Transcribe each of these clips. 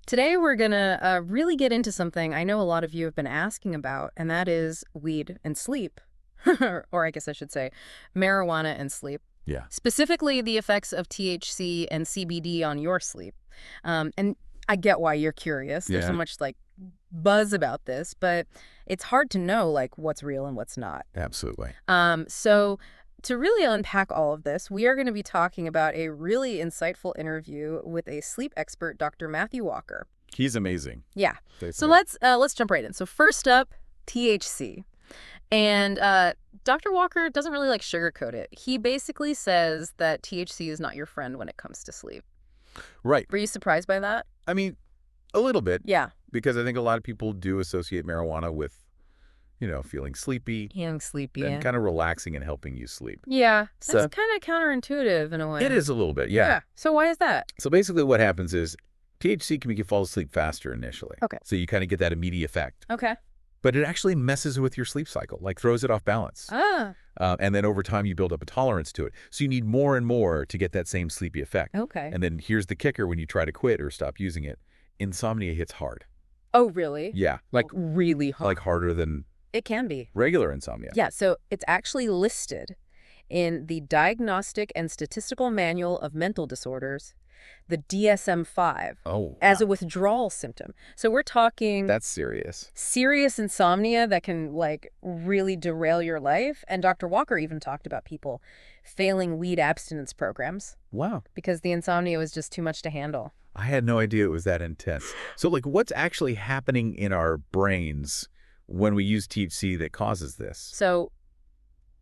Today we're gonna really get into something I know a lot of you have been asking about, and that is weed and sleep. Or I guess I should say marijuana and sleep. Yeah. Specifically, the effects of THC and CBD on your sleep. And I get why you're curious. There's so Yeah. much buzz about this, but it's hard to know what's real and what's not. Absolutely. So to really unpack all of this, we are going to be talking about a really insightful interview with a sleep expert, Dr. Matthew Walker. He's amazing. Yeah. They So say. let's jump right in. So first up, THC. And Dr. Walker doesn't really sugarcoat it. He basically says that THC is not your friend when it comes to sleep. Right. Were you surprised by that? I mean, a little bit. Yeah. Because I think a lot of people do associate marijuana with, feeling sleepy Feeling sleepy. and kind of relaxing and helping you sleep. Yeah. So- That's kind of counterintuitive in a way. It is a little bit, yeah. So why is that? So basically what happens is THC can make you fall asleep faster initially. Okay. So you kind of get that immediate effect. Okay. But it actually messes with your sleep cycle, throws it off balance. Ah. And then over time you build up a tolerance to it. So you need more and more to get that same sleepy effect. Okay. And then here's the kicker when you try to quit or stop using it. Insomnia hits hard. Oh, really? Yeah. Really hard. Harder than It can be. regular insomnia. Yeah, so it's actually listed in the Diagnostic and Statistical Manual of Mental Disorders, the DSM-5, Oh. as a withdrawal symptom. So we're talking That's serious. serious insomnia that can really derail your life. And Dr. Walker even talked about people failing weed abstinence programs Wow. because the insomnia was just too much to handle. I had no idea it was that intense. So what's actually happening in our brains when we use THC that causes this? So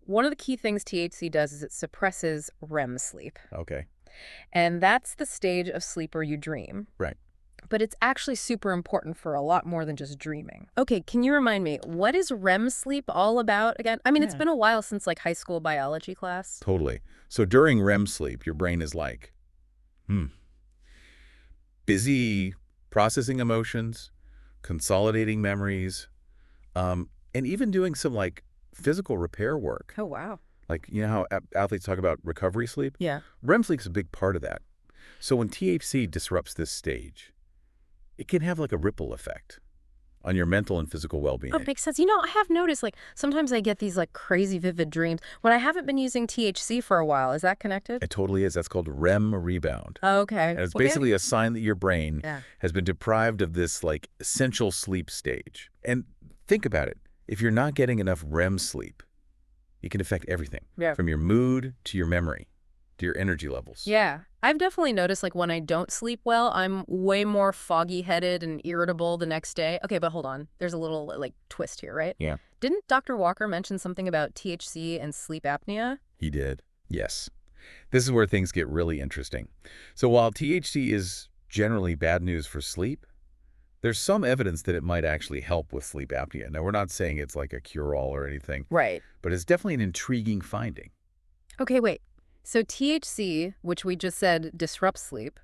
one of the key things THC does is it suppresses REM sleep. Okay. And that's the stage of sleep where you dream. Right. But it's actually super important for a lot more than just dreaming. Okay, can you remind me, what is REM sleep all about again? I mean, it's Yeah. been a while since high school biology class. Totally. So during REM sleep, your brain is busy processing emotions, consolidating memories, and even doing some physical repair work. Oh, wow. How athletes talk about recovery sleep? Yeah. REM sleep's a big part of that. So when THC disrupts this stage, it can have a ripple effect on your mental and physical well-being. Oh, it makes sense. I have noticed sometimes I get these crazy vivid dreams when I haven't been using THC for a while. Is that connected? It totally is. That's called REM rebound. Oh, okay. And it's basically a sign that your brain Yeah. has been deprived of this essential sleep stage. And think about it. If you're not getting enough REM sleep, it can affect everything. Yeah. From your mood to your memory to your energy levels. Yeah. I've definitely noticed when I don't sleep well, I'm way more foggy-headed and irritable the next day. Okay, but hold on. There's a little twist here, right? Yeah. Didn't Dr. Walker mention something about THC and sleep apnea? He did. Yes. This is where things get really interesting. So while THC is generally bad news for sleep, there's some evidence that it might actually help with sleep apnea. Now, we're not saying it's a cure-all or anything, Right. but it's definitely an intriguing finding. Okay, wait. So THC, which we just said disrupts sleep,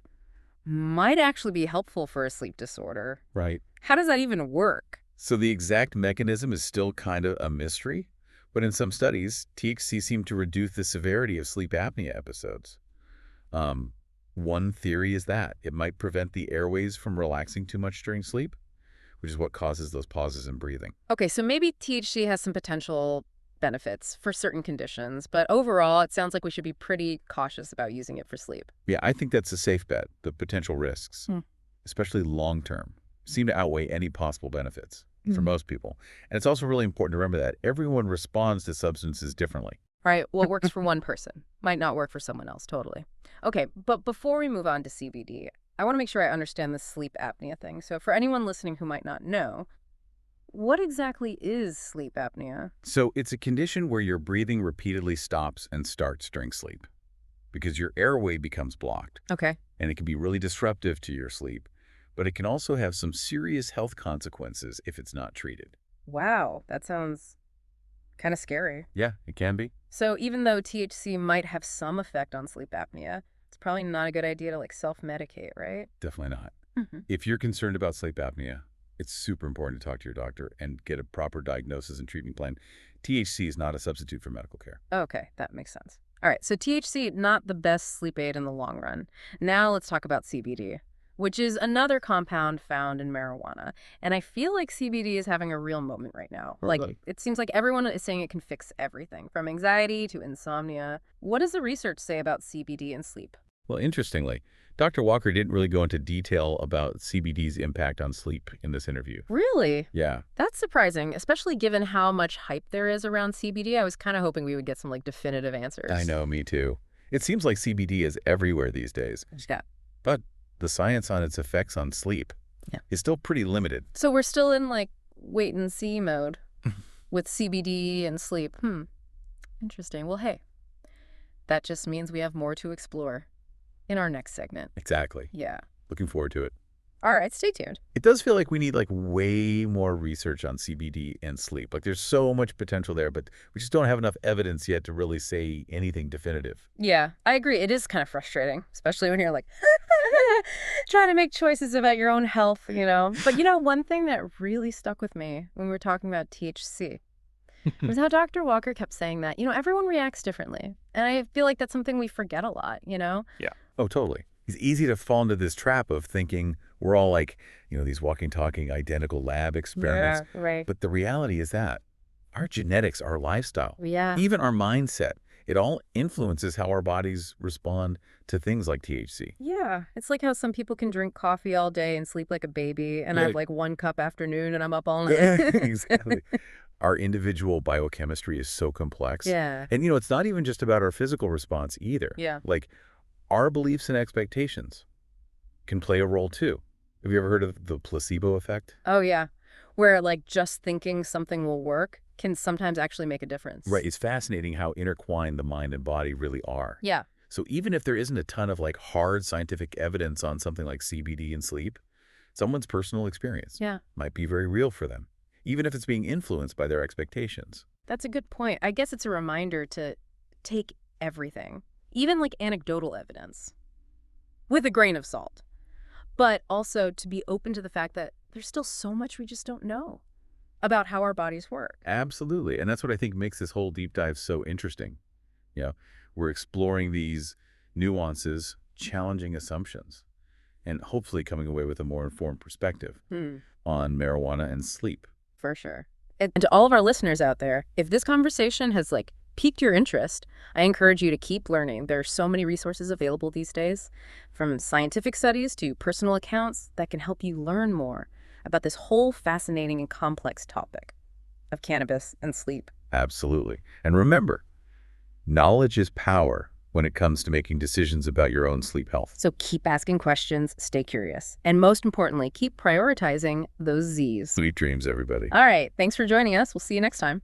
might actually be helpful for a sleep disorder. Right. How does that even work? So the exact mechanism is still kind of a mystery, but in some studies, THC seemed to reduce the severity of sleep apnea episodes. One theory is that it might prevent the airways from relaxing too much during sleep, which is what causes those pauses in breathing. Okay, so maybe THC has some potential benefits for certain conditions, but overall, it sounds like we should be pretty cautious about using it for sleep. Yeah, I think that's a safe bet. The potential risks, especially long-term, seem to outweigh any possible benefits for most people. And it's also really important to remember that everyone responds to substances differently. Right. What works for one person might not work for someone else. Totally. Okay. But before we move on to CBD, I want to make sure I understand the sleep apnea thing. So for anyone listening who might not know, what exactly is sleep apnea? So it's a condition where your breathing repeatedly stops and starts during sleep because your airway becomes blocked. Okay. And it can be really disruptive to your sleep, but it can also have some serious health consequences if it's not treated. Wow. That sounds kind of scary. Yeah, it can be. So even though THC might have some effect on sleep apnea, it's probably not a good idea to self-medicate, right? Definitely not. Mm-hmm. If you're concerned about sleep apnea, it's super important to talk to your doctor and get a proper diagnosis and treatment plan. THC is not a substitute for medical care. Okay, that makes sense. All right, so THC, not the best sleep aid in the long run. Now let's talk about CBD. which is another compound found in marijuana. And I feel like CBD is having a real moment right now. Like, Really? it seems like everyone is saying it can fix everything, from anxiety to insomnia. What does the research say about CBD and sleep? Well, interestingly, Dr. Walker didn't really go into detail about CBD's impact on sleep in this interview. Really? Yeah, That's surprising, especially given how much hype there is around CBD. I was kind of hoping we would get some, like, definitive answers. I know, me too. It seems like CBD is everywhere these days, Yeah. but the science on its effects on sleep Yeah. is still pretty limited. So we're still in, like, wait and see mode with CBD and sleep. Interesting. Well, hey, that just means we have more to explore in our next segment. Exactly. Yeah. Looking forward to it. All right, stay tuned. It does feel like we need way more research on CBD and sleep. Like there's so much potential there, but we just don't have enough evidence yet to really say anything definitive. Yeah, I agree. It is kind of frustrating, especially when you're like trying to make choices about your own health, you know. But one thing that really stuck with me when we were talking about THC was how Dr. Walker kept saying that, everyone reacts differently. And I feel like that's something we forget a lot, Yeah. Oh, totally. It's easy to fall into this trap of thinking we're all like, these walking, talking, identical lab experiments. Yeah, right. But the reality is that our genetics, our lifestyle, Yeah. even our mindset, it all influences how our bodies respond to things like THC. Yeah. It's like how some people can drink coffee all day and sleep like a baby, and I have Yeah. like 1 cup afternoon and I'm up all night. Exactly. Our individual biochemistry is so complex. Yeah. And, it's not even just about our physical response either. Yeah. Like, our beliefs and expectations can play a role too. Have you ever heard of the placebo effect? Oh, yeah. Where like just thinking something will work can sometimes actually make a difference. Right. It's fascinating how intertwined the mind and body really are. Yeah. So even if there isn't a ton of like hard scientific evidence on something like CBD and sleep, someone's personal experience Yeah. might be very real for them, even if it's being influenced by their expectations. That's a good point. I guess it's a reminder to take everything, even like anecdotal evidence, with a grain of salt, but also to be open to the fact that there's still so much we just don't know about how our bodies work. Absolutely. And that's what I think makes this whole deep dive so interesting. We're exploring these nuances, challenging assumptions, and hopefully coming away with a more informed perspective on marijuana and sleep. For sure. And to all of our listeners out there, if this conversation has like piqued your interest, I encourage you to keep learning. There are so many resources available these days, from scientific studies to personal accounts that can help you learn more about this whole fascinating and complex topic of cannabis and sleep. Absolutely. And remember, knowledge is power when it comes to making decisions about your own sleep health. So keep asking questions, stay curious, and most importantly, keep prioritizing those Z's. Sweet dreams, everybody. All right. Thanks for joining us. We'll see you next time.